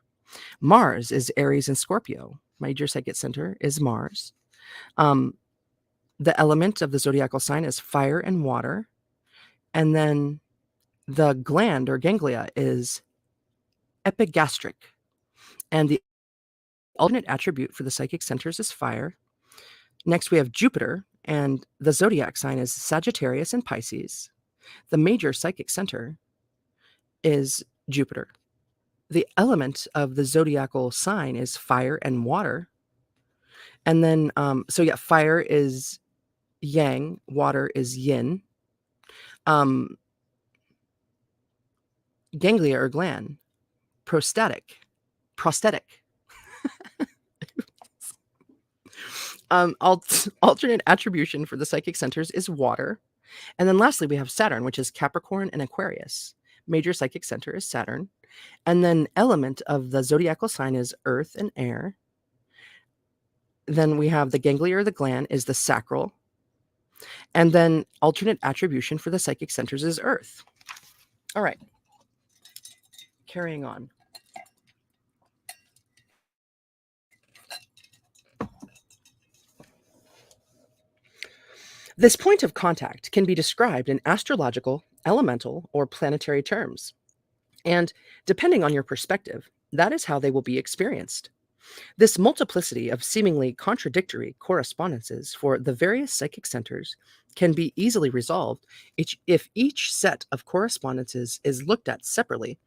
Mars is Aries and Scorpio. Major psychic center is Mars. The element of the zodiacal sign is fire and water. And then the gland or ganglia is epigastric. And the alternate attribute for the psychic centers is fire. Next, we have Jupiter, and the zodiac sign is Sagittarius and Pisces. The major psychic center is Jupiter. The element of the zodiacal sign is fire and water. And then, fire is yang, water is yin. Ganglia or gland, prosthetic. Alternate attribution for the psychic centers is water. And then lastly, we have Saturn, which is Capricorn and Aquarius. Major psychic center is Saturn. And then element of the zodiacal sign is earth and air. Then we have the ganglia or the gland is the sacral. And then alternate attribution for the psychic centers is earth. All right. Carrying on. This point of contact can be described in astrological, elemental, or planetary terms. And depending on your perspective, that is how they will be experienced. This multiplicity of seemingly contradictory correspondences for the various psychic centers can be easily resolved if each set of correspondences is looked at separately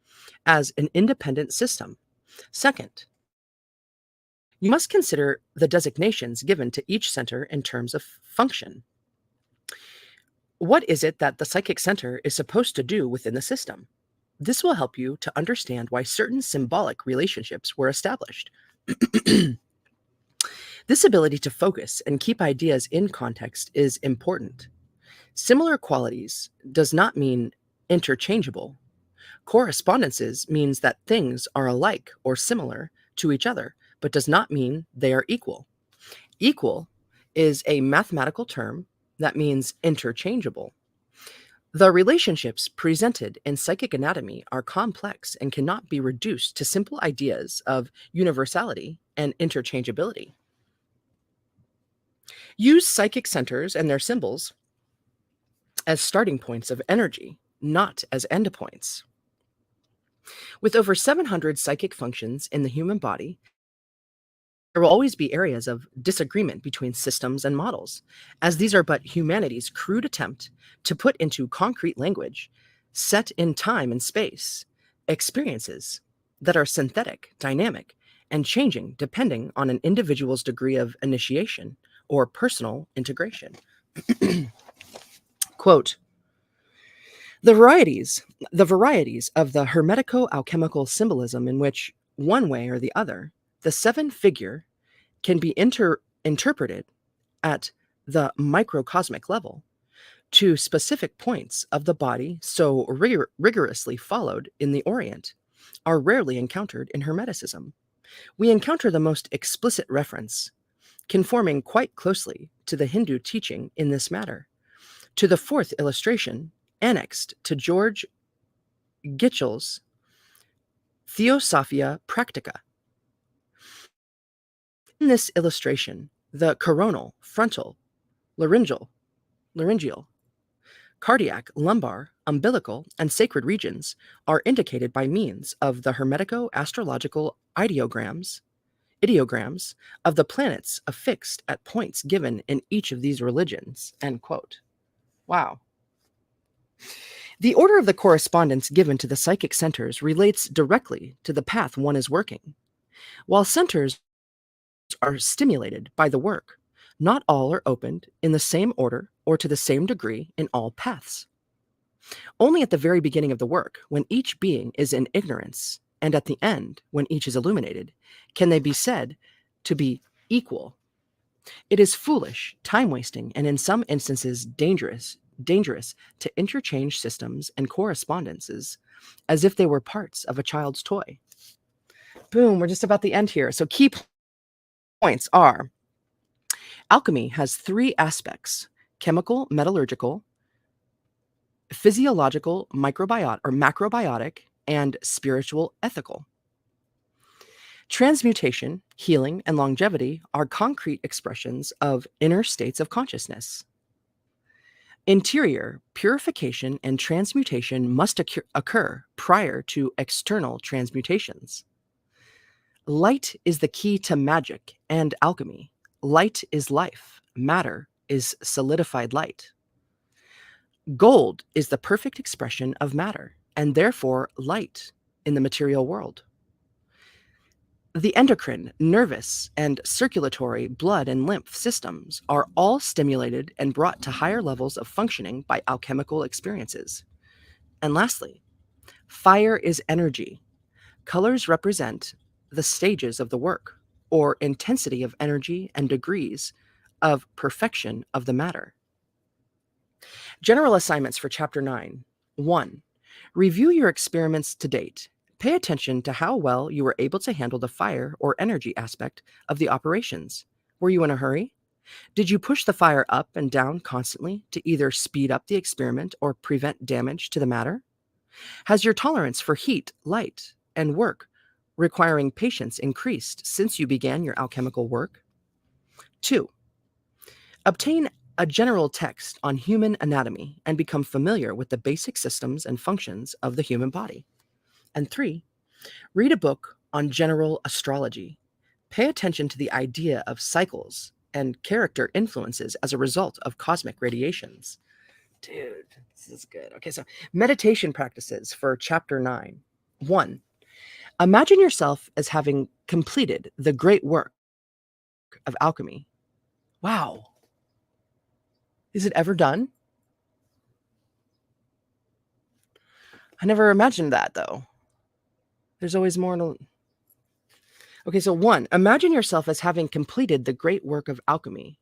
as an independent system. Second, you must consider the designations given to each center in terms of function. What is it that the psychic center is supposed to do within the system? This will help you to understand why certain symbolic relationships were established. This ability to focus and keep ideas in context is important. Similar qualities does not mean interchangeable. Correspondences means that things are alike or similar to each other, but does not mean they are equal. Equal is a mathematical term that means interchangeable. The relationships presented in psychic anatomy are complex and cannot be reduced to simple ideas of universality and interchangeability. Use psychic centers and their symbols as starting points of energy, not as endpoints. With over 700 psychic functions in the human body, there will always be areas of disagreement between systems and models, as these are but humanity's crude attempt to put into concrete language, set in time and space, experiences that are synthetic, dynamic, and changing depending on an individual's degree of initiation or personal integration. Quote, the varieties of the hermetico-alchemical symbolism in which, one way or the other, the seven figure can be interpreted at the microcosmic level to specific points of the body so rigorously followed in the Orient are rarely encountered in Hermeticism. We encounter the most explicit reference, conforming quite closely to the Hindu teaching in this matter, to the fourth illustration annexed to George Gitchell's Theosophia Practica. In this illustration, the coronal, frontal, laryngeal, cardiac, lumbar, umbilical, and sacred regions are indicated by means of the hermetico-astrological ideograms of the planets affixed at points given in each of these religions. End quote. Wow. The order of the correspondence given to the psychic centers relates directly to the path one is working. While centers are stimulated by the work, not all are opened in the same order or to the same degree in all paths. Only at the very beginning of the work, when each being is in ignorance, and at the end, when each is illuminated, can they be said to be equal. It is foolish, time-wasting, and in some instances dangerous to interchange systems and correspondences as if they were parts of a child's toy. Boom, we're just about the end here. So key points are: alchemy has three aspects: chemical, metallurgical, physiological, macrobiotic, and spiritual ethical. Transmutation, healing, and longevity are concrete expressions of inner states of consciousness. Interior purification and transmutation must occur prior to external transmutations. Light is the key to magic and alchemy. Light is life. Matter is solidified light. Gold is the perfect expression of matter, and therefore light in the material world. The endocrine, nervous, and circulatory blood and lymph systems are all stimulated and brought to higher levels of functioning by alchemical experiences. And lastly, fire is energy. Colors represent the stages of the work, or intensity of energy and degrees of perfection of the matter. General assignments for Chapter 9. 1. Review your experiments to date. Pay attention to how well you were able to handle the fire or energy aspect of the operations. Were you in a hurry? Did you push the fire up and down constantly to either speed up the experiment or prevent damage to the matter? Has your tolerance for heat, light, and work requiring patience increased since you began your alchemical work? 2. Obtain a general text on human anatomy and become familiar with the basic systems and functions of the human body. And 3, read a book on general astrology. Pay attention to the idea of cycles and character influences as a result of cosmic radiations. Dude, this is good. Okay, so meditation practices for Chapter 9. 1. Imagine yourself as having completed the great work of alchemy. Wow. Is it ever done? I never imagined that, though. There's always more to... Okay, so 1, imagine yourself as having completed the great work of alchemy,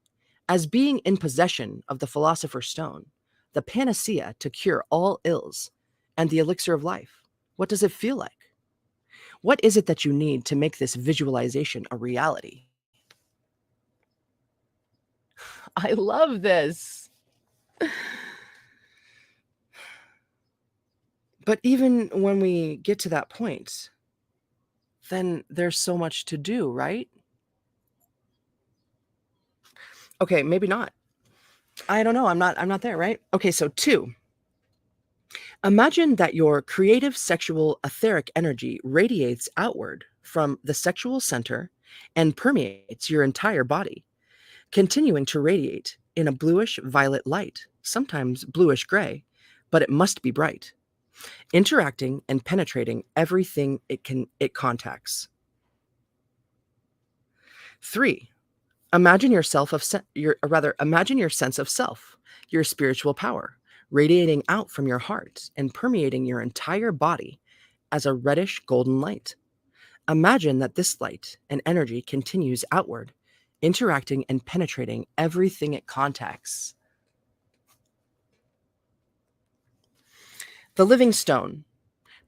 as being in possession of the Philosopher's Stone, the panacea to cure all ills, and the elixir of life. What does it feel like? What is it that you need to make this visualization a reality? I love this. But even when we get to that point, then there's so much to do, right? Okay, maybe not. I don't know. I'm not there, right? Okay, so 2. Imagine that your creative sexual etheric energy radiates outward from the sexual center and permeates your entire body, continuing to radiate in a bluish violet light, sometimes bluish gray, but it must be bright, interacting and penetrating everything it contacts. 3. Imagine imagine your sense of self, your spiritual power, radiating out from your heart and permeating your entire body as a reddish golden light. Imagine that this light and energy continues outward, interacting and penetrating everything it contacts. The living stone.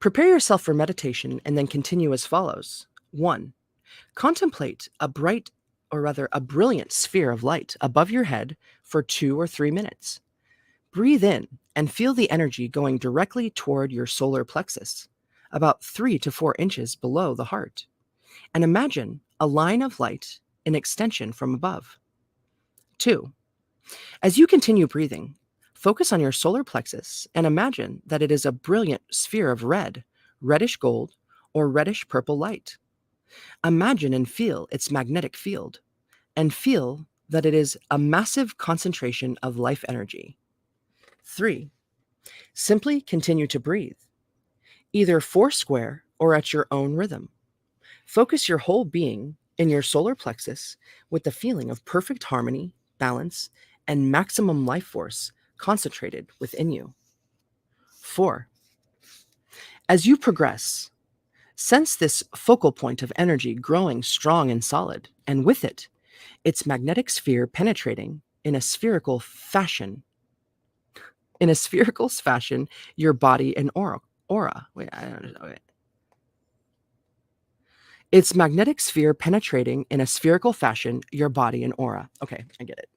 Prepare yourself for meditation and then continue as follows. 1. Contemplate a brilliant sphere of light above your head for 2 or 3 minutes. Breathe in and feel the energy going directly toward your solar plexus, about 3 to 4 inches below the heart. And imagine a line of light in extension from above. 2. As you continue breathing, focus on your solar plexus and imagine that it is a brilliant sphere of red, reddish gold, or reddish purple light. Imagine and feel its magnetic field, and feel that it is a massive concentration of life energy. 3. Simply continue to breathe, either foursquare or at your own rhythm. Focus your whole being in your solar plexus with the feeling of perfect harmony, balance, and maximum life force concentrated within you. 4. As you progress, sense this focal point of energy growing strong and solid, and with it, its magnetic sphere penetrating in a spherical fashion. Your body and aura. Wait, I don't know. Wait. Its magnetic sphere penetrating in a spherical fashion your body and aura. Okay, I get it.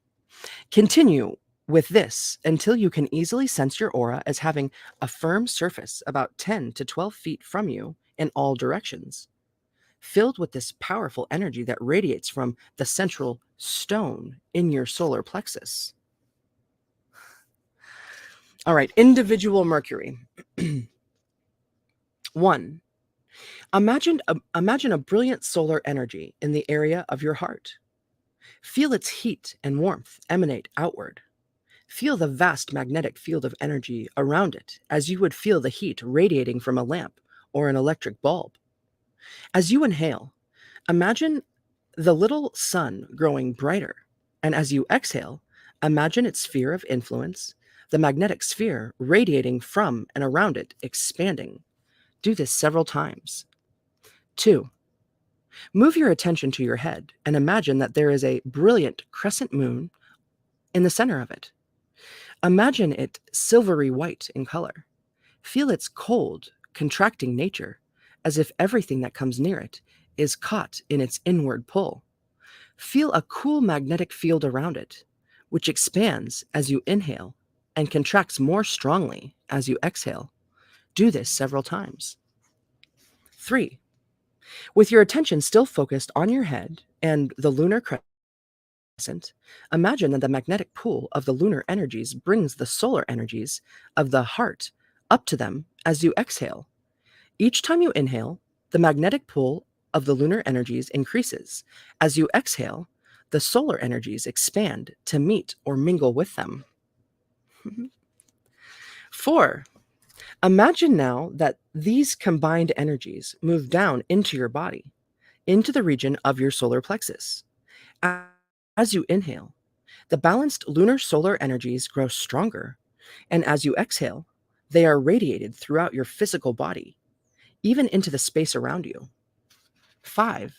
Continue with this until you can easily sense your aura as having a firm surface about 10 to 12 feet from you in all directions, filled with this powerful energy that radiates from the central stone in your solar plexus. All right, individual Mercury. 1. Imagine a brilliant solar energy in the area of your heart. Feel its heat and warmth emanate outward. Feel the vast magnetic field of energy around it as you would feel the heat radiating from a lamp or an electric bulb. As you inhale, imagine the little sun growing brighter, and as you exhale, imagine its sphere of influence, the magnetic sphere radiating from and around it expanding. Do this several times. 2. Move your attention to your head and imagine that there is a brilliant crescent moon in the center of it. Imagine it silvery white in color. Feel its cold, contracting nature, as if everything that comes near it is caught in its inward pull. Feel a cool magnetic field around it, which expands as you inhale and contracts more strongly as you exhale. Do this several times. 3. With your attention still focused on your head and the lunar crescent, imagine that the magnetic pull of the lunar energies brings the solar energies of the heart up to them as you exhale. Each time you inhale, the magnetic pull of the lunar energies increases. As you exhale, the solar energies expand to meet or mingle with them. 4. Imagine now that these combined energies move down into your body, into the region of your solar plexus. As you inhale, the balanced lunar solar energies grow stronger, and as you exhale, they are radiated throughout your physical body, even into the space around you. 5.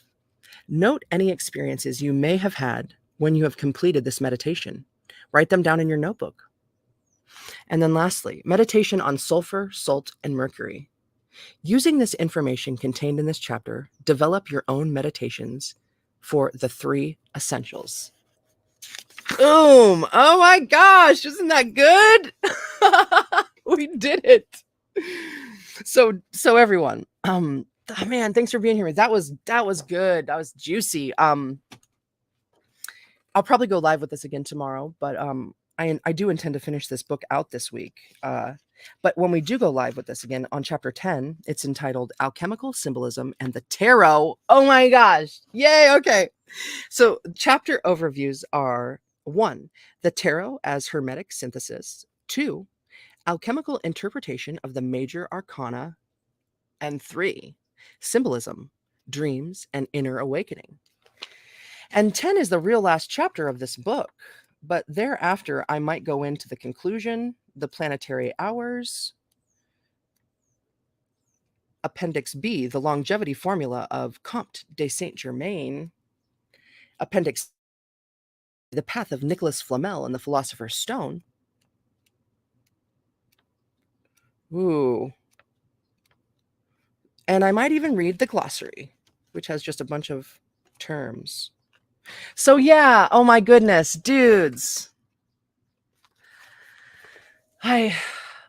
Note any experiences you may have had when you have completed this meditation. Write them down in your notebook. And then lastly, meditation on sulfur, salt, and mercury. Using this information contained in this chapter, develop your own meditations for the 3 essentials. Boom! Oh my gosh, isn't that good? We did it. So everyone, man, thanks for being here. That was good. That was juicy. I'll probably go live with this again tomorrow, but I do intend to finish this book out this week. But when we do go live with this again on chapter 10, it's entitled Alchemical Symbolism and the Tarot. Oh my gosh. Yay. Okay. So chapter overviews are: 1, the tarot as hermetic synthesis; 2, alchemical interpretation of the major arcana; and 3, symbolism, dreams, and inner awakening. And 10 is the real last chapter of this book, but thereafter I might go into the conclusion, the planetary hours, Appendix B, the longevity formula of Comte de Saint-Germain, Appendix C, the path of Nicholas Flamel and the Philosopher's Stone. Ooh. And I might even read the glossary, which has just a bunch of terms. So yeah, oh my goodness, dudes.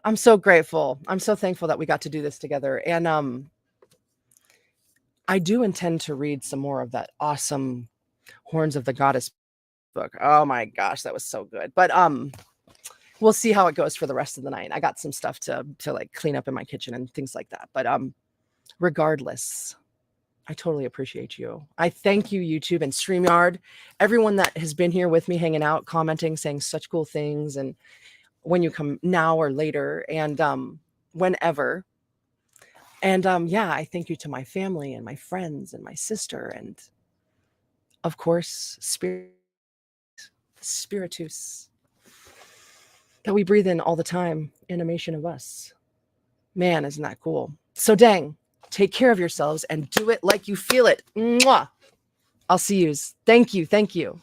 I'm so grateful. I'm so thankful that we got to do this together. And I do intend to read some more of that awesome Horns of the Goddess book. Oh my gosh, that was so good. But we'll see how it goes for the rest of the night. I got some stuff to like clean up in my kitchen and things like that. But regardless, I totally appreciate you. I thank you, YouTube and StreamYard, everyone that has been here with me, hanging out, commenting, saying such cool things, and when you come now or later, and whenever. And yeah, I thank you to my family and my friends and my sister, and of course, Spiritus, that we breathe in all the time, animation of us. Man, isn't that cool? So dang, take care of yourselves and do it like you feel it. Mwah! I'll see yous. Thank you. Thank you.